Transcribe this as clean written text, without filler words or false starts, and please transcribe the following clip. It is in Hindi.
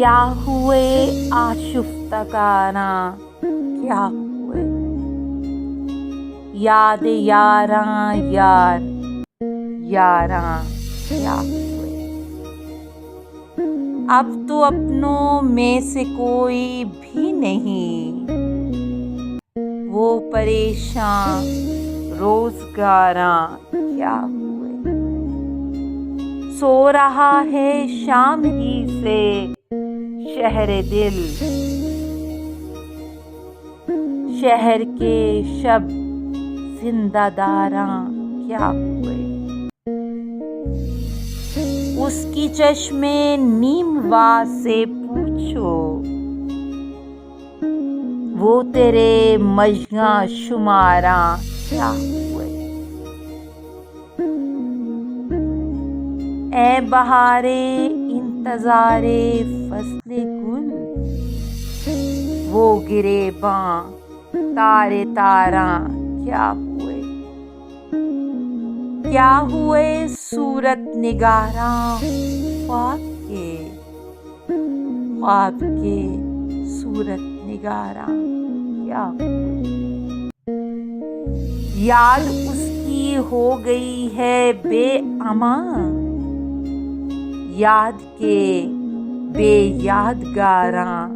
क्या हुए आशुफ्ताकाना, क्या हुए याद यारां यार, यारां क्या हुए। अब तो अपनों में से कोई भी नहीं, वो परेशान रोजगारां क्या हुए। सो रहा है शाम ही से शहर दिल, शहर के शब जिंदादारां क्या हुए। उसकी चश्मे नीमवा से पूछो, वो तेरे मजगा शुमारां क्या हुए। ए बहारे इंतजारे फसले गुल, वो गिरेबां तारे तारां क्या हुए। क्या हुए सूरत निगारां ख्वाब के सूरत निगारां क्या हुए। याद उसकी हो गई है बेअमां, याद के बेयादगारां